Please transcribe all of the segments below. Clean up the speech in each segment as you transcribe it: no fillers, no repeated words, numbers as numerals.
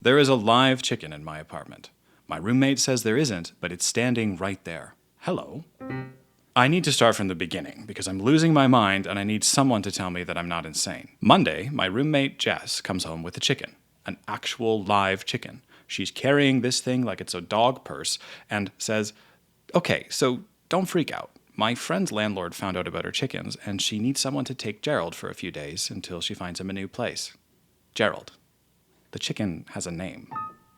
There is a live chicken in my apartment. My roommate says there isn't, but it's standing right there. Hello. I need to start from the beginning because I'm losing my mind and I need someone to tell me that I'm not insane. Monday, my roommate Jess comes home with a chicken, an actual live chicken. She's carrying this thing like it's a dog purse and says, "Okay, so don't freak out. My friend's landlord found out about her chickens and she needs someone to take Gerald for a few days until she finds him a new place." Gerald. The chicken has a name.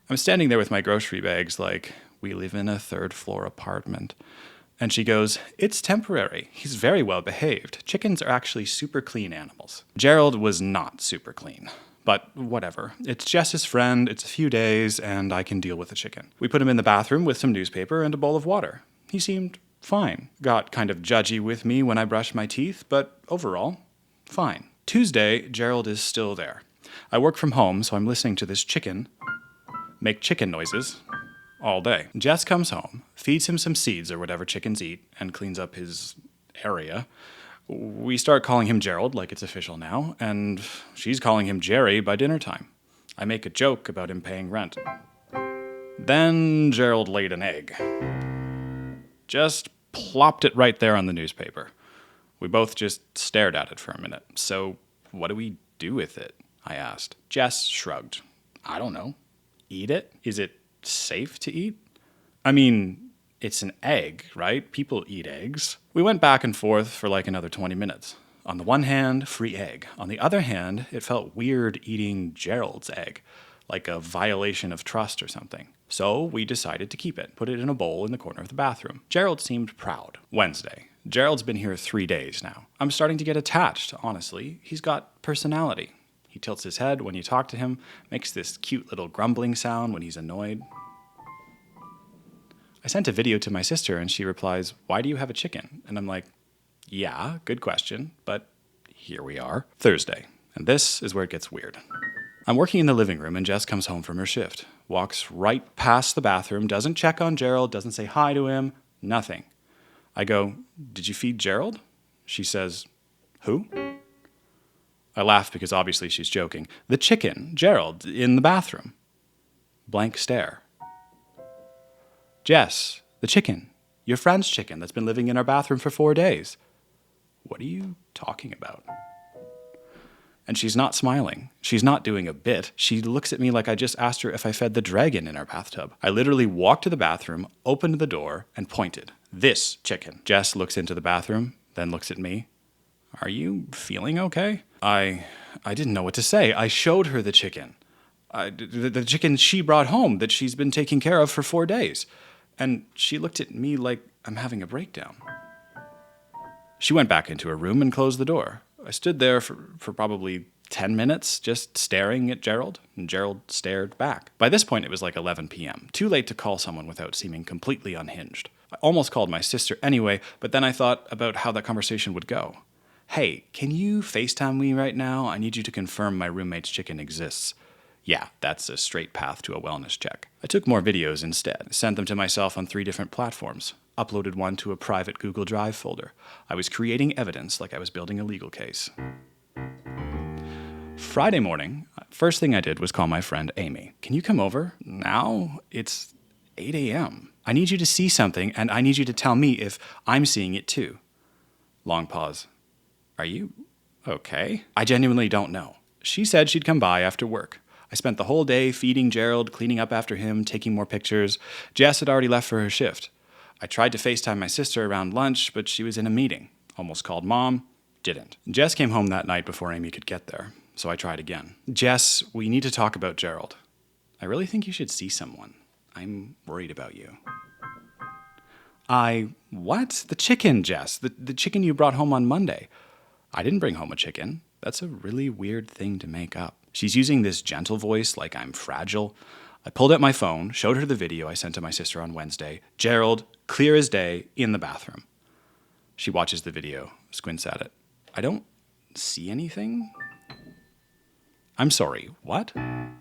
I'm standing there with my grocery bags like, we live in a third-floor apartment. And she goes, "It's temporary. He's very well behaved. Chickens are actually super clean animals." Gerald was not super clean. But whatever. It's Jess's friend, it's a few days, and I can deal with the chicken. We put him in the bathroom with some newspaper and a bowl of water. He seemed fine. Got kind of judgy with me when I brushed my teeth, but overall, fine. Tuesday, Gerald is still there. I work from home, so I'm listening to this chicken make chicken noises all day. Jess comes home, feeds him some seeds or whatever chickens eat, and cleans up his area. We start calling him Gerald like it's official now, and she's calling him Jerry by dinner time. I make a joke about him paying rent. Then Gerald laid an egg. Just plopped it right there on the newspaper. We both just stared at it for a minute. "So, what do we do with it?" I asked. Jess shrugged. "I don't know. Eat it? Is it safe to eat? I mean, it's an egg, right? People eat eggs." We went back and forth for like another 20 minutes. On the one hand, free egg. On the other hand, it felt weird eating Gerald's egg, like a violation of trust or something. So we decided to keep it, put it in a bowl in the corner of the bathroom. Gerald seemed proud. Wednesday. Gerald's been here 3 days now. I'm starting to get attached, honestly. He's got personality. He tilts his head when you talk to him, makes this cute little grumbling sound when he's annoyed. I sent a video to my sister and she replies, "Why do you have a chicken?" And I'm like, yeah, good question, but here we are. Thursday, and this is where it gets weird. I'm working in the living room and Jess comes home from her shift, walks right past the bathroom, doesn't check on Gerald, doesn't say hi to him, nothing. I go, "Did you feed Gerald?" She says, "Who?" I laugh because obviously she's joking. "The chicken, Gerald, in the bathroom." Blank stare. "Jess, the chicken, your friend's chicken that's been living in our bathroom for 4 days." What are you talking about? And she's not smiling. She's not doing a bit. She looks at me like I just asked her if I fed the dragon in our bathtub. I literally walked to the bathroom, opened the door, and pointed. "This chicken." Jess looks into the bathroom, then looks at me. "Are you feeling okay?" I didn't know what to say. I showed her the chicken. The chicken she brought home that she's been taking care of for 4 days. And she looked at me like I'm having a breakdown. She went back into her room and closed the door. I stood there for probably 10 minutes just staring at Gerald, and Gerald stared back. By this point, it was like 11 p.m. Too late to call someone without seeming completely unhinged. I almost called my sister anyway, but then I thought about how that conversation would go. "Hey, can you FaceTime me right now? I need you to confirm my roommate's chicken exists." Yeah, that's a straight path to a wellness check. I took more videos instead, sent them to myself on 3 different platforms, uploaded one to a private Google Drive folder. I was creating evidence like I was building a legal case. Friday morning, first thing I did was call my friend Amy. "Can you come over? Now it's 8 a.m. I need you to see something, and I need you to tell me if I'm seeing it too." Long pause. "Are you okay?" "I genuinely don't know." She said she'd come by after work. I spent the whole day feeding Gerald, cleaning up after him, taking more pictures. Jess had already left for her shift. I tried to FaceTime my sister around lunch, but she was in a meeting. Almost called Mom. Didn't. Jess came home that night before Amy could get there, so I tried again. "Jess, we need to talk about Gerald. I really think you should see someone. I'm worried about you." What? The chicken, Jess. The chicken you brought home on Monday. "I didn't bring home a chicken. That's a really weird thing to make up." She's using this gentle voice like I'm fragile. I pulled out my phone, showed her the video I sent to my sister on Wednesday. Gerald, clear as day, in the bathroom. She watches the video, squints at it. "I don't see anything." "I'm sorry, what?"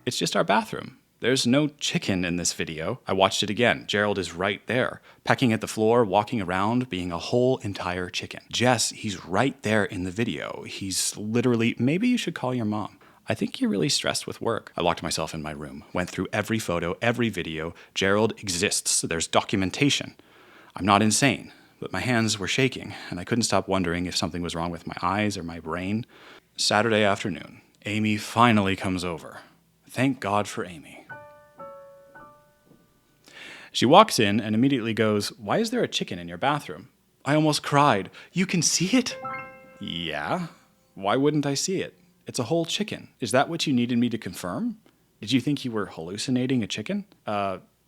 "It's just our bathroom. There's no chicken in this video." I watched it again. Gerald is right there, pecking at the floor, walking around, being a whole entire chicken. "Jess, he's right there in the video. He's literally, maybe you should call your mom." I think you're really stressed with work. I locked myself in my room, went through every photo, every video. Gerald exists. There's documentation. I'm not insane, but my hands were shaking, and I couldn't stop wondering if something was wrong with my eyes or my brain. Saturday afternoon, Amy finally comes over. Thank God for Amy. She walks in and immediately goes, "Why is there a chicken in your bathroom?" I almost cried. "You can see it?" "Yeah. Why wouldn't I see it? It's a whole chicken. Is that what you needed me to confirm? Did you think you were hallucinating a chicken?"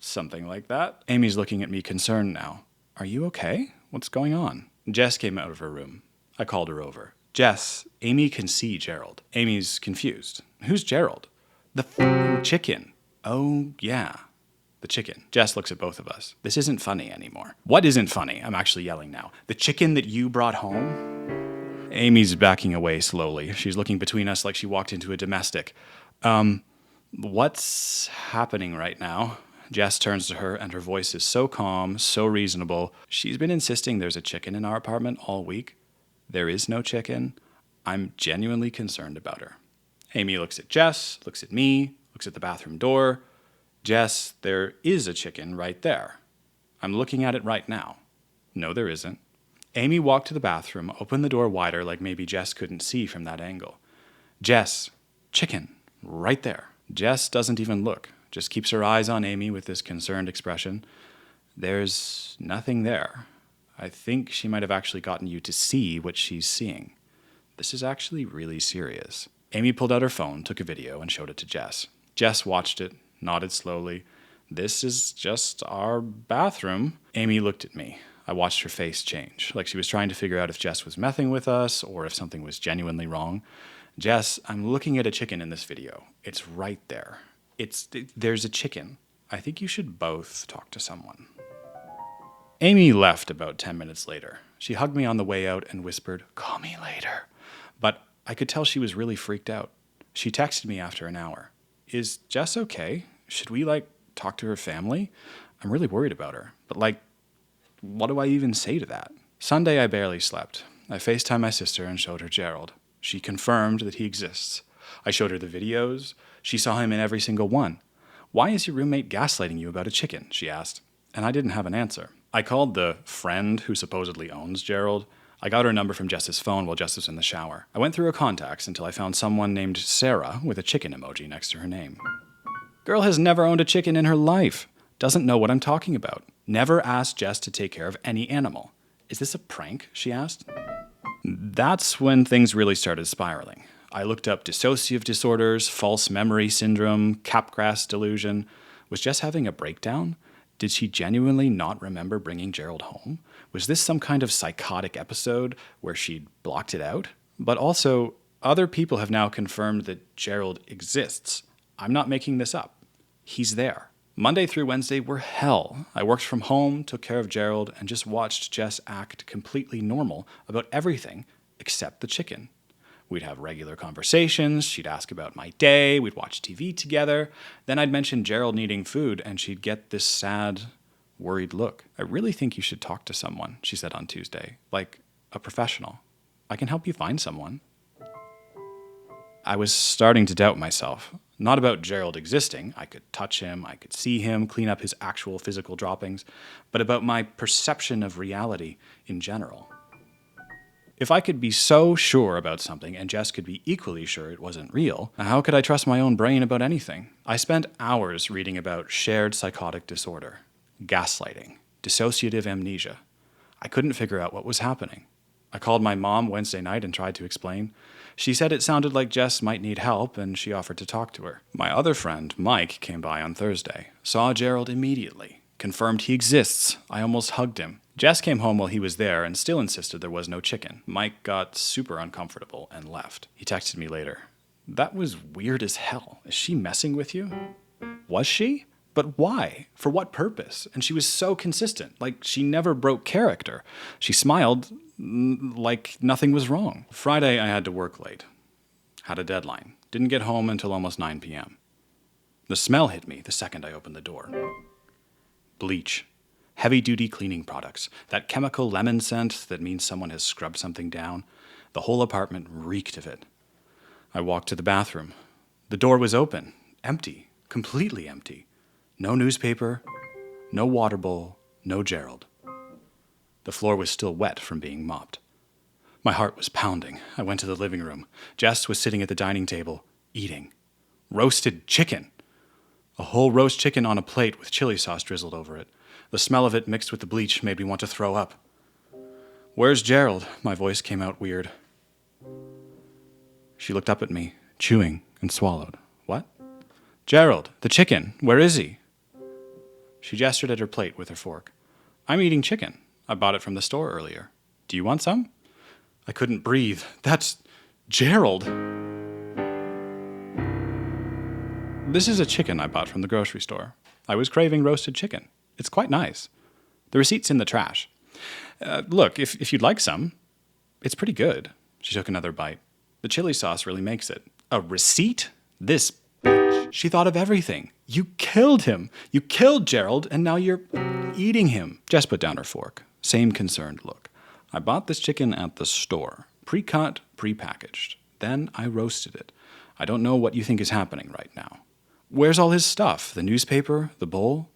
Something like that. Amy's looking at me concerned now. "Are you okay? What's going on?" Jess came out of her room. I called her over. "Jess, Amy can see Gerald." Amy's confused. "Who's Gerald?" "The f***ing chicken." "Oh, yeah. The chicken." Jess looks at both of us. This isn't funny anymore. What isn't funny? I'm actually yelling now. "The chicken that you brought home?" Amy's backing away slowly. She's looking between us like she walked into a domestic. What's happening right now?" Jess turns to her, and her voice is so calm, so reasonable. "She's been insisting there's a chicken in our apartment all week. There is no chicken. I'm genuinely concerned about her." Amy looks at Jess, looks at me, looks at the bathroom door. "Jess, there is a chicken right there. I'm looking at it right now." "No, there isn't." Amy walked to the bathroom, opened the door wider like maybe Jess couldn't see from that angle. "Jess, chicken, right there." Jess doesn't even look, just keeps her eyes on Amy with this concerned expression. "There's nothing there. I think she might have actually gotten you to see what she's seeing. This is actually really serious." Amy pulled out her phone, took a video, and showed it to Jess. Jess watched it, nodded slowly. "This is just our bathroom." Amy looked at me. I watched her face change, like she was trying to figure out if Jess was messing with us or if something was genuinely wrong. "Jess, I'm looking at a chicken in this video. It's right there. There's a chicken. I think you should both talk to someone." Amy left about 10 minutes later. She hugged me on the way out and whispered, "Call me later." But I could tell she was really freaked out. She texted me after an hour. "Is Jess okay? Should we, talk to her family? I'm really worried about her. But, what do I even say to that?" Sunday, I barely slept. I FaceTimed my sister and showed her Gerald. She confirmed that he exists. I showed her the videos. She saw him in every single one. "Why is your roommate gaslighting you about a chicken?" she asked. And I didn't have an answer. I called the friend who supposedly owns Gerald. I got her number from Jess's phone while Jess was in the shower. I went through her contacts until I found someone named Sarah with a chicken emoji next to her name. Girl has never owned a chicken in her life. Doesn't know what I'm talking about. Never asked Jess to take care of any animal. "Is this a prank?" she asked. That's when things really started spiraling. I looked up dissociative disorders, false memory syndrome, Capgras delusion. Was Jess having a breakdown? Did she genuinely not remember bringing Gerald home? Was this some kind of psychotic episode where she'd blocked it out? But also, other people have now confirmed that Gerald exists. I'm not making this up. He's there. Monday through Wednesday were hell. I worked from home, took care of Gerald, and just watched Jess act completely normal about everything except the chicken. We'd have regular conversations, she'd ask about my day, we'd watch TV together, then I'd mention Gerald needing food, and she'd get this sad, worried look. "I really think you should talk to someone," she said on Tuesday, "like a professional. I can help you find someone." I was starting to doubt myself. Not about Gerald existing, I could touch him, I could see him, clean up his actual physical droppings, but about my perception of reality in general. If I could be so sure about something and Jess could be equally sure it wasn't real, how could I trust my own brain about anything? I spent hours reading about shared psychotic disorder, gaslighting, dissociative amnesia. I couldn't figure out what was happening. I called my mom Wednesday night and tried to explain. She said it sounded like Jess might need help, and she offered to talk to her. My other friend, Mike, came by on Thursday, saw Gerald immediately, confirmed he exists. I almost hugged him. Jess came home while he was there and still insisted there was no chicken. Mike got super uncomfortable and left. He texted me later. "That was weird as hell. Is she messing with you?" Was she? But why? For what purpose? And she was so consistent, like she never broke character. She smiled like nothing was wrong. Friday, I had to work late. Had a deadline. Didn't get home until almost 9 p.m. The smell hit me the second I opened the door. Bleach. Heavy-duty cleaning products. That chemical lemon scent that means someone has scrubbed something down. The whole apartment reeked of it. I walked to the bathroom. The door was open, empty, completely empty. No newspaper, no water bowl, no Gerald. The floor was still wet from being mopped. My heart was pounding. I went to the living room. Jess was sitting at the dining table, eating. Roasted chicken. A whole roast chicken on a plate with chili sauce drizzled over it. The smell of it mixed with the bleach made me want to throw up. "Where's Gerald?" My voice came out weird. She looked up at me, chewing, and swallowed. "What?" "Gerald, the chicken. Where is he?" She gestured at her plate with her fork. "I'm eating chicken. I bought it from the store earlier. Do you want some?" I couldn't breathe. "That's Gerald." This is a chicken I bought from the grocery store. I was craving roasted chicken. It's quite nice. The receipt's in the trash. Look, if you'd like some, it's pretty good. She took another bite. The chili sauce really makes it. A receipt? This bitch. She thought of everything. You killed him. You killed Gerald, and now you're eating him. Jess put down her fork. Same concerned look. I bought this chicken at the store. Pre-cut, pre-packaged. Then I roasted it. I don't know what you think is happening right now. Where's all his stuff? The newspaper? The bowl?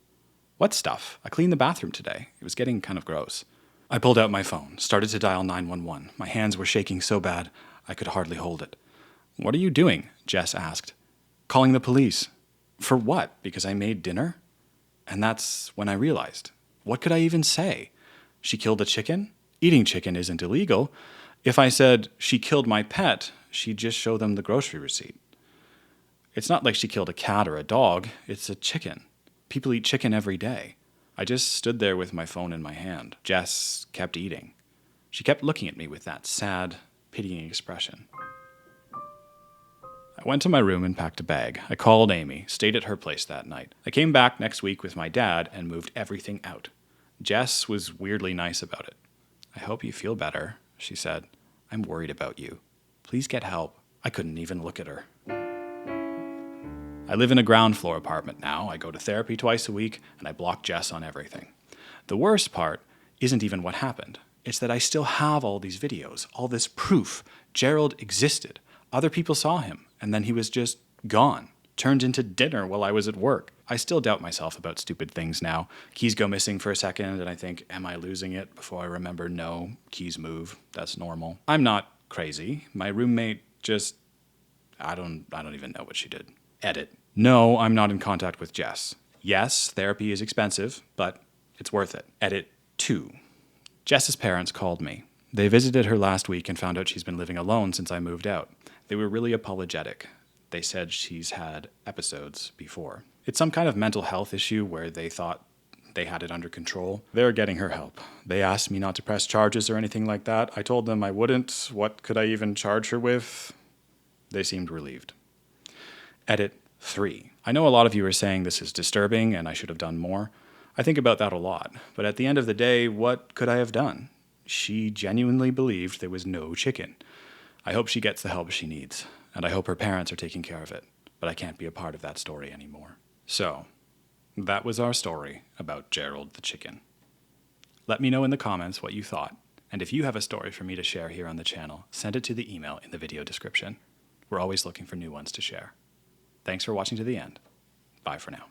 What stuff? I cleaned the bathroom today. It was getting kind of gross. I pulled out my phone, started to dial 911. My hands were shaking so bad, I could hardly hold it. "What are you doing?" Jess asked. "Calling the police." "For what? Because I made dinner?" And that's when I realized. What could I even say? She killed the chicken? Eating chicken isn't illegal. If I said, she killed my pet, she'd just show them the grocery receipt. It's not like she killed a cat or a dog. It's a chicken. People eat chicken every day. I just stood there with my phone in my hand. Jess kept eating. She kept looking at me with that sad, pitying expression. I went to my room and packed a bag. I called Amy, stayed at her place that night. I came back next week with my dad and moved everything out. Jess was weirdly nice about it. "I hope you feel better," she said. "I'm worried about you. Please get help." I couldn't even look at her. I live in a ground floor apartment now. I go to therapy twice a week, and I block Jess on everything. The worst part isn't even what happened. It's that I still have all these videos, all this proof. Gerald existed. Other people saw him, and then he was just gone, turned into dinner while I was at work. I still doubt myself about stupid things now. Keys go missing for a second, and I think, am I losing it? Before I remember, no, keys move. That's normal. I'm not crazy. My roommate just... I don't even know what she did. Edit. No, I'm not in contact with Jess. Yes, therapy is expensive, but it's worth it. Edit 2. Jess's parents called me. They visited her last week and found out she's been living alone since I moved out. They were really apologetic. They said she's had episodes before. It's some kind of mental health issue where they thought they had it under control. They're getting her help. They asked me not to press charges or anything like that. I told them I wouldn't. What could I even charge her with? They seemed relieved. Edit 3. I know a lot of you are saying this is disturbing and I should have done more. I think about that a lot. But at the end of the day, what could I have done? She genuinely believed there was no chicken. I hope she gets the help she needs, and I hope her parents are taking care of it. But I can't be a part of that story anymore. So, that was our story about Gerald the chicken. Let me know in the comments what you thought, and if you have a story for me to share here on the channel, send it to the email in the video description. We're always looking for new ones to share. Thanks for watching to the end. Bye for now.